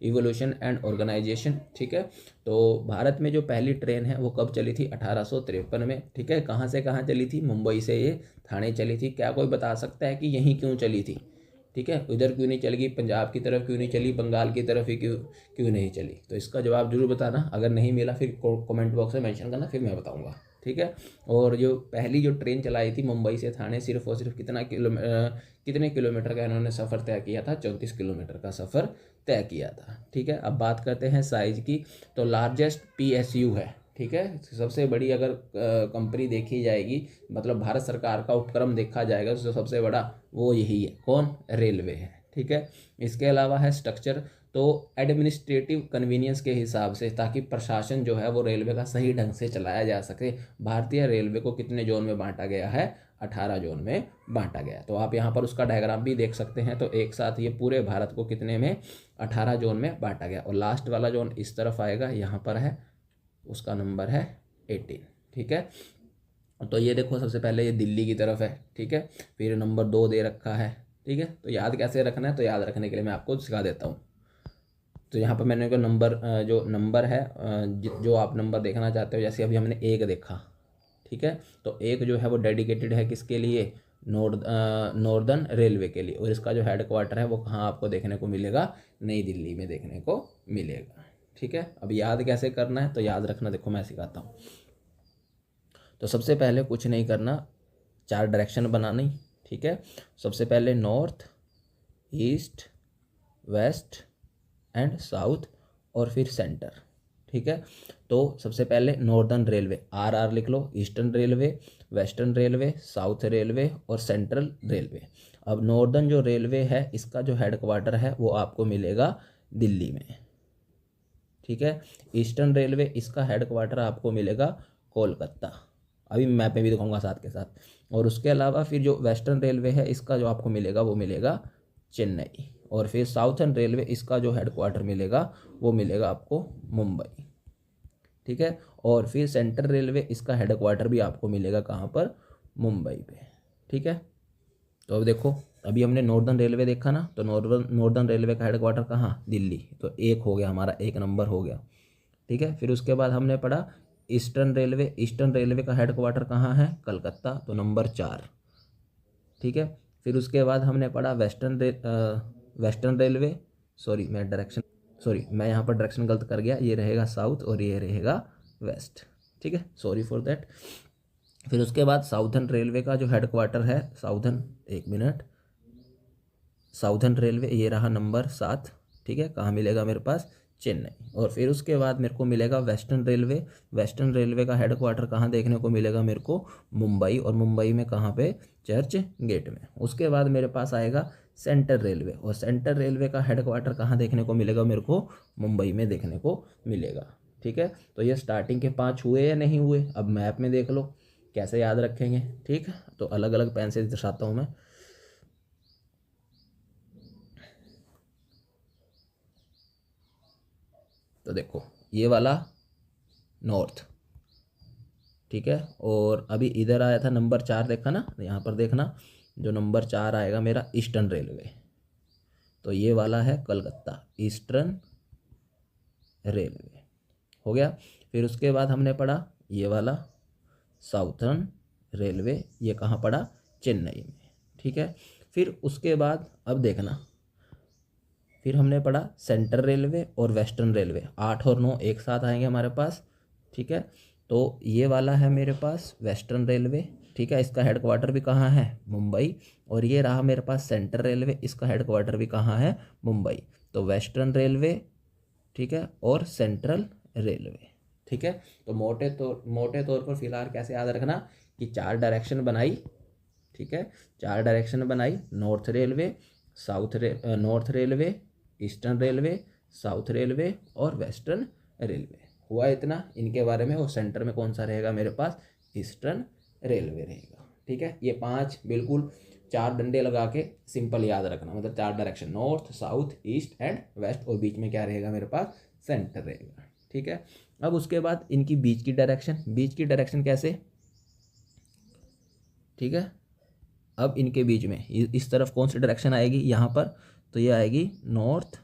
Evolution and organisation. ठीक है, तो भारत में जो पहली ट्रेन है वो कब चली थी? 1853 में। ठीक है, कहाँ से कहाँ चली थी? मुंबई से ये ठाणे चली थी। क्या कोई बता सकता है कि यहीं क्यों चली थी? ठीक है, इधर क्यों नहीं चली, पंजाब की तरफ क्यों नहीं चली, बंगाल की तरफ ही क्यों क्यों नहीं चली? तो इसका जवाब जरूर बताना, अगर नहीं मिला फिर कमेंट बॉक्स में मेंशन करना, फिर मैं बताऊंगा। ठीक है, और जो पहली जो ट्रेन चलाई थी मुंबई से थाने, सिर्फ और सिर्फ कितने किलोमीटर का इन्होंने सफ़र तय किया था? 34 किलोमीटर का सफ़र तय किया था। ठीक है, अब बात करते हैं साइज की। तो लार्जेस्ट PSU है। ठीक है, सबसे बड़ी अगर कंपनी देखी जाएगी, मतलब भारत सरकार का उपक्रम देखा जाएगा तो सबसे बड़ा वो यही है। कौन? रेलवे है। ठीक है, इसके अलावा है स्ट्रक्चर, तो एडमिनिस्ट्रेटिव कन्वीनियंस के हिसाब से, ताकि प्रशासन जो है वो रेलवे का सही ढंग से चलाया जा सके, भारतीय रेलवे को कितने जोन में बांटा गया है? 18 जोन में बांटा गया। तो आप यहाँ पर उसका डायग्राम भी देख सकते हैं। तो एक साथ ये पूरे भारत को कितने में? 18 जोन में बांटा गया। और लास्ट वाला जोन इस तरफ आएगा, यहाँ पर है, उसका नंबर है 18। ठीक है, तो ये देखो सबसे पहले ये दिल्ली की तरफ है। ठीक है, फिर नंबर 2 दे रखा है। ठीक है, तो याद कैसे रखना है? तो याद रखने के लिए मैं आपको सिखा देता हूँ। तो यहाँ पर मैंने को नंबर जो नंबर है, जो आप नंबर देखना चाहते हो, जैसे अभी हमने 1 देखा। ठीक है, तो 1 जो है वो डेडिकेटेड है किसके लिए? नॉर्दर्न रेलवे के लिए। और इसका जो हेड क्वार्टर है वो कहाँ आपको देखने को मिलेगा? नई दिल्ली में देखने को मिलेगा। ठीक है, अब याद कैसे करना है? तो याद रखना, देखो मैं सिखाता हूँ। तो सबसे पहले कुछ नहीं करना, 4 डायरेक्शन बनानी। ठीक है, सबसे पहले north, east, west and south, और फिर सेंटर। ठीक है, तो सबसे पहले नॉर्दर्न रेलवे, RR लिख लो, eastern railway, western railway, south railway और सेंट्रल रेलवे। अब नॉर्दर्न जो रेलवे है इसका जो हेड क्वार्टर है वो आपको मिलेगा दिल्ली में। ठीक है, ईस्टर्न रेलवे इसका हेड क्वार्टर आपको मिलेगा कोलकाता, अभी मैप में भी दिखाऊंगा साथ के साथ। और उसके अलावा फिर जो वेस्टर्न रेलवे है इसका जो आपको मिलेगा वो मिलेगा चेन्नई। और फिर साउथर्न रेलवे इसका जो हेड क्वार्टर मिलेगा वो मिलेगा आपको मुंबई। ठीक है, और फिर सेंट्रल रेलवे इसका हेड क्वार्टर भी आपको मिलेगा कहाँ पर? मुंबई पे। ठीक है, तो अब देखो, अभी हमने नॉर्दर्न रेलवे देखा ना, तो नॉर्दर्न रेलवे का हेड क्वार्टर कहाँ? दिल्ली। तो 1 हो गया हमारा, 1 नंबर हो गया। ठीक है, फिर उसके बाद हमने पढ़ा ईस्टर्न रेलवे, ईस्टर्न रेलवे का हेड क्वार्टर कहाँ है? कलकत्ता, तो नंबर 4। ठीक है, फिर उसके बाद हमने पढ़ा वेस्टर्न रेलवे, मैं यहाँ पर डायरेक्शन गलत कर गया, ये रहेगा साउथ और ये रहेगा वेस्ट। ठीक है, सॉरी फॉर दैट। फिर उसके बाद साउथर्न रेलवे का जो हेड क्वार्टर है, साउथर्न रेलवे ये रहा नंबर 7। ठीक है, कहाँ मिलेगा मेरे पास? चेन्नई। और फिर उसके बाद मेरे को मिलेगा वेस्टर्न रेलवे, वेस्टर्न रेलवे का हेड क्वार्टर कहाँ देखने को मिलेगा मेरे को? मुंबई। और मुंबई में कहाँ पे? चर्च गेट में। उसके बाद मेरे पास आएगा सेंट्रल रेलवे, और सेंट्रल रेलवे का हेड क्वार्टर कहाँ देखने को मिलेगा मेरे को? मुंबई में देखने को मिलेगा। ठीक है, तो ये स्टार्टिंग के 5 हुए या नहीं हुए? अब मैप में देख लो कैसे याद रखेंगे। ठीक है, तो अलग अलग पेन से दर्शाता हूँ मैं। तो देखो ये वाला नॉर्थ। ठीक है, और अभी इधर आया था नंबर 4, देखा ना? यहाँ पर देखना, जो नंबर 4 आएगा मेरा ईस्टर्न रेलवे, तो ये वाला है कलकत्ता, ईस्टर्न रेलवे। हो गया। फिर उसके बाद हमने पढ़ा ये वाला साउथर्न रेलवे, ये कहाँ पड़ा? चेन्नई में। ठीक है, फिर उसके बाद अब देखना, फिर हमने पढ़ा सेंट्रल रेलवे और वेस्टर्न रेलवे, 8 और 9 एक साथ आएंगे हमारे पास। ठीक है, तो ये वाला है मेरे पास वेस्टर्न रेलवे। ठीक है, इसका हेड क्वार्टर भी कहाँ है? मुंबई। और ये रहा मेरे पास सेंट्रल रेलवे, इसका हेड क्वार्टर भी कहाँ है? मुंबई। तो वेस्टर्न रेलवे, ठीक है, और सेंट्रल रेलवे। ठीक है, तो मोटे तौर पर फिलहाल कैसे याद रखना कि 4 डायरेक्शन बनाई। ठीक है, 4 डायरेक्शन बनाई, north railway, eastern railway, south railway और वेस्टर्न रेलवे। हुआ इतना इनके बारे में। और सेंटर में कौन सा रहेगा मेरे पास? ईस्टर्न रेलवे रहेगा। ठीक है, ये 5 बिल्कुल 4 डंडे लगा के सिंपल याद रखना, मतलब 4 direction, north, south, east and west, और बीच में क्या रहेगा मेरे पास? सेंटर रहेगा। ठीक है, अब उसके बाद इनकी बीच की डायरेक्शन कैसे? ठीक है, अब इनके बीच में इस तरफ कौन सी डायरेक्शन आएगी यहाँ पर? तो ये आएगी नॉर्थ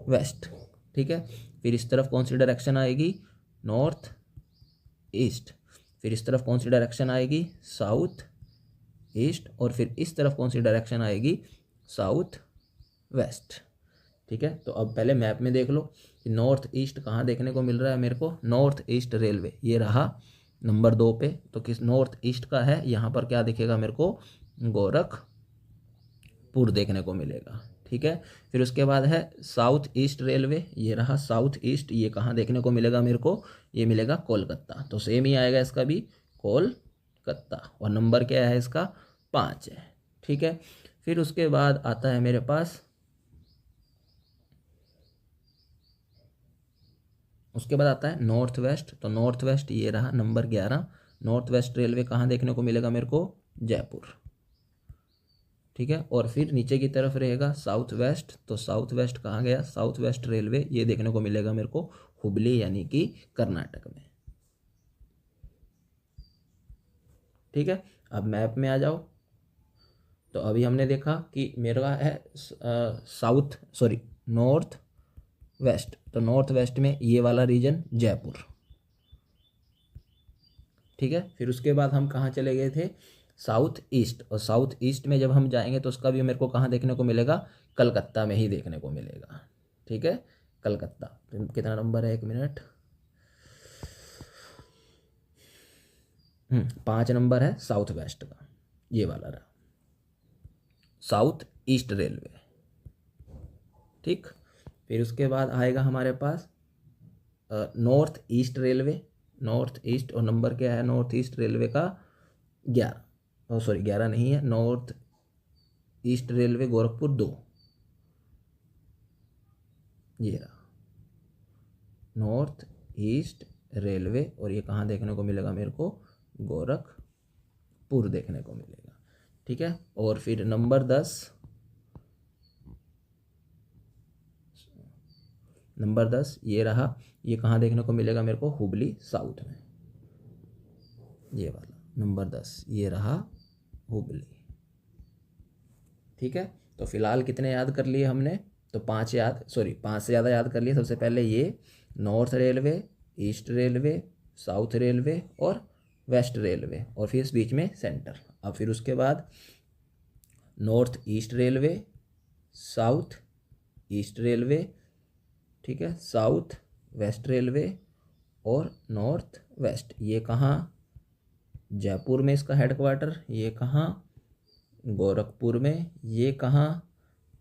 वेस्ट, ठीक है। फिर इस तरफ कौन सी डायरेक्शन आएगी, नॉर्थ ईस्ट। फिर इस तरफ कौन सी डायरेक्शन आएगी, साउथ ईस्ट। और फिर इस तरफ कौन सी डायरेक्शन आएगी, साउथ वेस्ट, ठीक है। तो अब पहले मैप में देख लो कि नॉर्थ ईस्ट कहाँ देखने को मिल रहा है मेरे को, नॉर्थ ईस्ट रेलवे ये रहा नंबर 2 पे। तो किस नॉर्थ ईस्ट का है, यहाँ पर क्या दिखेगा मेरे को, गोरखपुर देखने को मिलेगा, ठीक है। फिर उसके बाद है साउथ ईस्ट रेलवे, ये रहा साउथ ईस्ट, ये कहाँ देखने को मिलेगा मेरे को, ये मिलेगा कोलकाता। तो सेम ही आएगा इसका भी, कोलकाता। और नंबर क्या है इसका, 5 है, ठीक है। फिर उसके बाद आता है मेरे पास, उसके बाद आता है नॉर्थ वेस्ट। तो नॉर्थ वेस्ट ये रहा नंबर 11। नॉर्थ वेस्ट रेलवे कहाँ देखने को मिलेगा मेरे को, जयपुर, ठीक है। और फिर नीचे की तरफ रहेगा साउथ वेस्ट। तो साउथ वेस्ट कहाँ गया, साउथ वेस्ट रेलवे ये देखने को मिलेगा मेरे को हुबली यानी कि कर्नाटक में, ठीक है। अब मैप में आ जाओ। तो अभी हमने देखा कि मेरा है साउथ सॉरी नॉर्थ वेस्ट। तो नॉर्थ वेस्ट में ये वाला रीजन जयपुर, ठीक है। फिर उसके बाद हम कहाँ चले गए थे, साउथ ईस्ट। और साउथ ईस्ट में जब हम जाएंगे तो उसका भी मेरे को कहाँ देखने को मिलेगा, कलकत्ता में ही देखने को मिलेगा, ठीक है। कलकत्ता तो कितना नंबर है, 1 मिनट, 5 नंबर है साउथ वेस्ट का, ये वाला रहा साउथ ईस्ट रेलवे, ठीक। फिर उसके बाद आएगा हमारे पास north east railway, north east. और नंबर क्या है नॉर्थ ईस्ट रेलवे का, 11, सॉरी 11 नहीं है, नॉर्थ ईस्ट रेलवे गोरखपुर 2, ये रहा नॉर्थ ईस्ट रेलवे। और ये कहाँ देखने को मिलेगा मेरे को, गोरखपुर देखने को मिलेगा, ठीक है। और फिर नंबर 10, नंबर 10 ये रहा, ये कहाँ देखने को मिलेगा मेरे को, हुबली साउथ में, ये वाला नंबर 10 ये रहा हुबली, ठीक है। तो फिलहाल कितने याद कर लिए हमने, तो 5 याद, सॉरी 5 से ज़्यादा याद कर लिए। सबसे पहले ये north railway, east railway, south railway और वेस्ट रेलवे, और फिर इस बीच में सेंटर। अब फिर उसके बाद north east railway, south east railway, ठीक है, साउथ वेस्ट रेलवे और नॉर्थ वेस्ट। ये कहाँ, जयपुर में इसका हेडक्वार्टर, ये कहाँ, गोरखपुर में, ये कहाँ,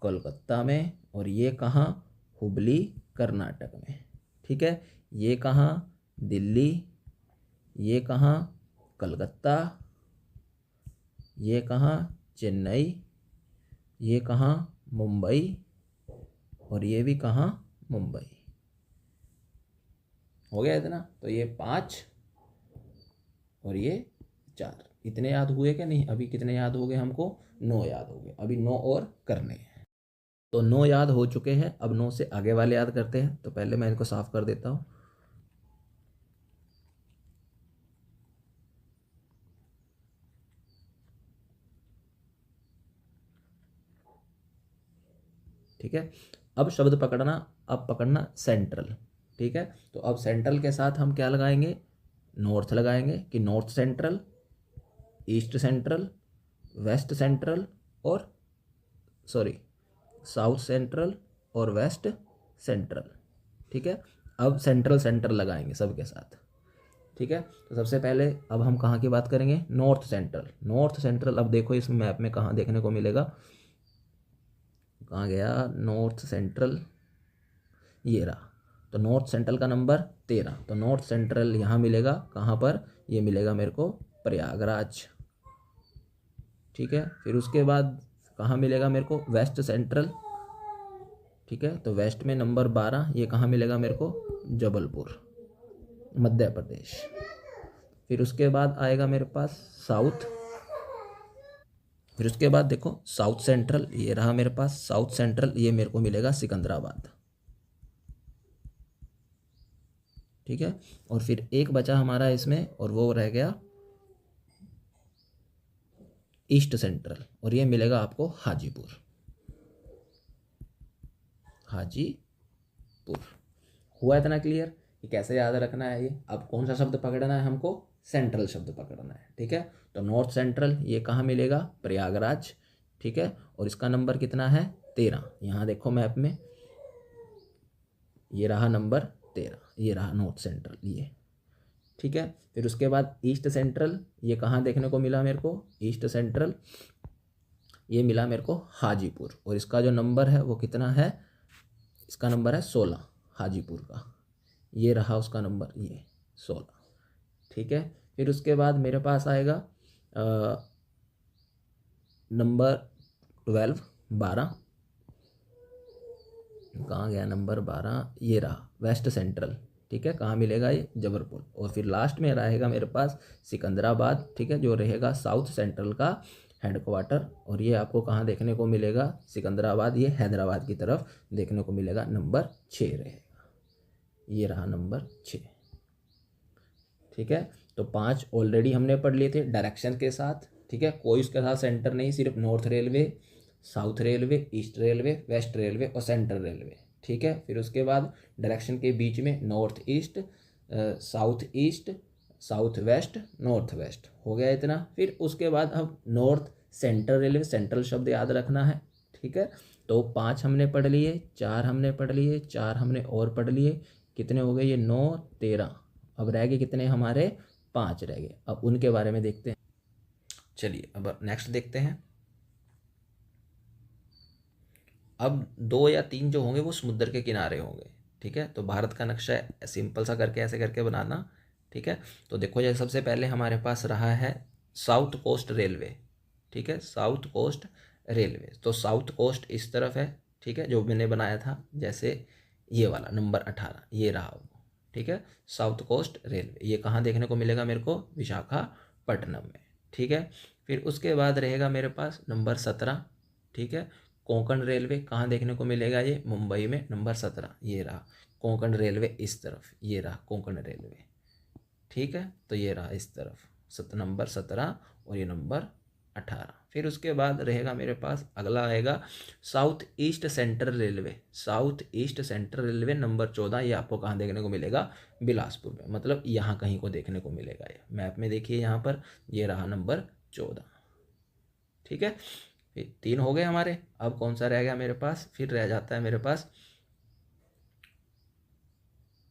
कोलकाता में, और ये कहाँ, हुबली कर्नाटक में, ठीक है। ये कहाँ, दिल्ली, ये कहाँ, कलकत्ता, ये कहाँ, चेन्नई, ये कहाँ, मुंबई, और ये भी कहाँ, मुंबई। हो गया इतना। तो ये 5 और ये 4, इतने याद हुए क्या नहीं, अभी कितने याद हो गए हमको, 9 याद हो गए। अभी 9 और करने हैं। तो 9 याद हो चुके हैं, अब 9 से आगे वाले याद करते हैं। तो पहले मैं इनको साफ कर देता हूँ। ठीक है, अब शब्द पकड़ना, अब पकड़ना सेंट्रल, ठीक है। तो अब सेंट्रल के साथ हम क्या लगाएंगे, नॉर्थ लगाएंगे कि north central, east central, west central और सॉरी साउथ सेंट्रल और वेस्ट सेंट्रल, ठीक है। अब सेंट्रल सेंट्रल लगाएंगे सबके साथ, ठीक है। तो सबसे पहले अब हम कहाँ की बात करेंगे, नॉर्थ सेंट्रल। नॉर्थ सेंट्रल अब देखो इस मैप में कहाँ देखने को मिलेगा, कहाँ गया नॉर्थ सेंट्रल, ये रहा। तो नॉर्थ सेंट्रल का नंबर 13। तो नॉर्थ सेंट्रल यहाँ मिलेगा कहाँ पर, ये मिलेगा मेरे को प्रयागराज, ठीक है। फिर उसके बाद कहाँ मिलेगा मेरे को, वेस्ट सेंट्रल, ठीक है। तो वेस्ट में नंबर 12, ये कहाँ मिलेगा मेरे को, जबलपुर, मध्य प्रदेश। फिर उसके बाद आएगा मेरे पास साउथ, फिर उसके बाद देखो साउथ सेंट्रल, ये रहा मेरे पास साउथ सेंट्रल, ये मेरे को मिलेगा सिकंदराबाद, ठीक है। और फिर एक बचा हमारा इसमें और वो रह गया ईस्ट सेंट्रल, और ये मिलेगा आपको हाजीपुर, हाजीपुर, बिलासपुर। हुआ इतना क्लियर कि कैसे याद रखना है ये। अब कौन सा शब्द पकड़ना है हमको, सेंट्रल शब्द पकड़ना है, ठीक है। तो नॉर्थ सेंट्रल ये कहाँ मिलेगा, प्रयागराज, ठीक है। और इसका नंबर कितना है, 13। यहाँ देखो मैप में, ये रहा नंबर 13, ये रहा नॉर्थ सेंट्रल ये, ठीक है। फिर उसके बाद ईस्ट सेंट्रल, ये कहाँ देखने को मिला मेरे को, ईस्ट सेंट्रल ये मिला मेरे को हाजीपुर, और इसका जो नंबर है वो कितना है, इसका नंबर है 16, हाजीपुर का ये रहा उसका नंबर, ये 16, ठीक है। फिर उसके बाद मेरे पास आएगा नंबर 12, 12 कहाँ गया, नंबर 12 ये रहा वेस्ट सेंट्रल, ठीक है। कहाँ मिलेगा ये, जबलपुर। और फिर लास्ट में रहेगा मेरे पास सिकंदराबाद, ठीक है, जो रहेगा साउथ सेंट्रल का हेडक्वार्टर। और ये आपको कहाँ देखने को मिलेगा, सिकंदराबाद ये हैदराबाद की तरफ देखने को मिलेगा, नंबर 6 रहेगा, ये रहा नंबर 6, ठीक है। तो 5 ऑलरेडी हमने पढ़ लिए थे डायरेक्शन के साथ, ठीक है। कोई उसके साथ सेंटर नहीं, सिर्फ north railway, south railway, east railway, waste railway और सेंट्रल रेलवे, ठीक है। फिर उसके बाद डायरेक्शन के बीच में north east, south east, south west, north west, हो गया इतना। फिर उसके बाद अब नॉर्थ सेंट्रल रेलवे, सेंट्रल शब्द याद रखना है, ठीक है। तो 5 हमने पढ़ लिए, 4 हमने पढ़ लिए, 4 हमने और पढ़ लिए, कितने हो गए ये, 9, 13। अब रह गए कितने हमारे, 5 रह गए। अब उनके बारे में देखते हैं, चलिए अब नेक्स्ट देखते हैं। अब 2 या 3 जो होंगे वो समुद्र के किनारे होंगे, ठीक है। तो भारत का नक्शा सिंपल सा करके ऐसे करके बनाना, ठीक है। तो देखो जैसे सबसे पहले हमारे पास रहा है साउथ कोस्ट रेलवे, ठीक है, साउथ कोस्ट रेलवे। तो साउथ कोस्ट इस तरफ है, ठीक है, जो मैंने बनाया था, जैसे ये वाला नंबर 18 ये रहा वो, ठीक है। साउथ कोस्ट रेलवे ये कहाँ देखने को मिलेगा मेरे को, विशाखापट्टनम में, ठीक है। फिर उसके बाद रहेगा मेरे पास नंबर 17, ठीक है। कोंकण रेलवे कहाँ देखने को मिलेगा, ये मुंबई में, नंबर 17 ये रहा कोंकण रेलवे, इस तरफ ये रहा कोंकण रेलवे, ठीक है। तो ये रहा इस तरफ नंबर 17 और ये नंबर 18। फिर उसके बाद रहेगा मेरे पास, अगला आएगा south east central railway, south east central railway number 14, ये आपको कहाँ देखने को मिलेगा, बिलासपुर में, मतलब यहाँ कहीं को देखने को मिलेगा। ये मैप में देखिए यहाँ पर, ये रहा नंबर 14, ठीक है। फिर 3 हो गए हमारे। अब कौन सा रह गया मेरे पास, फिर रह जाता है मेरे पास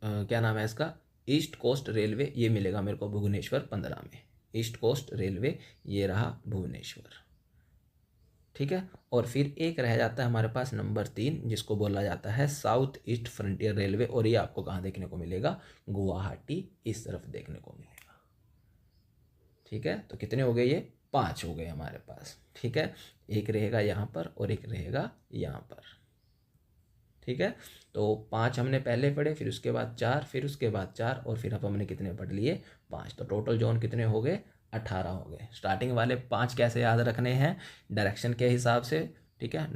क्या नाम है इसका, ईस्ट कोस्ट रेलवे, ये मिलेगा मेरे को भुवनेश्वर 15 में, ईस्ट कोस्ट रेलवे ये रहा भुवनेश्वर, ठीक है। और फिर एक रह जाता है हमारे पास नंबर 3, जिसको बोला जाता है साउथ ईस्ट फ्रंटियर रेलवे, और ये आपको कहाँ देखने को मिलेगा, गुवाहाटी इस तरफ देखने को मिलेगा, ठीक है। तो कितने हो गए ये, 5 हो गए हमारे पास, ठीक है। एक रहेगा यहाँ पर और एक रहेगा यहाँ पर, ठीक है। तो 5 हमने पहले पढ़े, फिर उसके बाद 4, फिर उसके बाद 4, और फिर अब हमने कितने पढ़ लिए, 5। तो टोटल जोन कितने हो गए, 18 हो गए। स्टार्टिंग वाले 5 कैसे याद रखने हैं, डायरेक्शन के हिसाब से, ठीक है।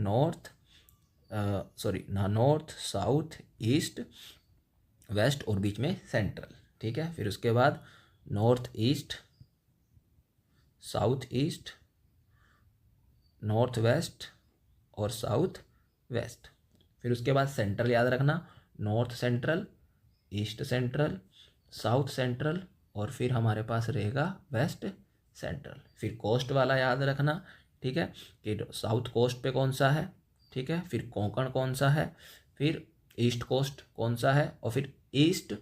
नॉर्थ साउथ ईस्ट वेस्ट और बीच में सेंट्रल, ठीक है। फिर उसके बाद north east, south east, north west और साउथ वेस्ट। फिर उसके बाद सेंट्रल याद रखना, north central, east central, south central, और फिर हमारे पास रहेगा वेस्ट सेंट्रल। फिर कोस्ट वाला याद रखना, ठीक है, कि साउथ कोस्ट पे कौन सा है, ठीक है। फिर कोंकण कौन सा है, फिर ईस्ट कोस्ट कौन सा है, और फिर ईस्ट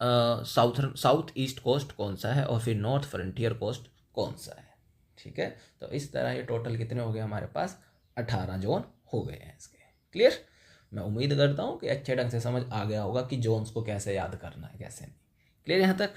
साउथ ईस्ट कोस्ट कौन सा है, और फिर नॉर्थ फ्रंटियर कोस्ट कौन सा है, ठीक है। तो इस तरह ये टोटल कितने हो गए हमारे पास, 18 जोन हो गए हैं इसके। क्लियर, मैं उम्मीद करता हूँ कि अच्छे ढंग से समझ आ गया होगा कि जोन्स को कैसे याद करना है, कैसे नहीं। क्लियर यहाँ तक।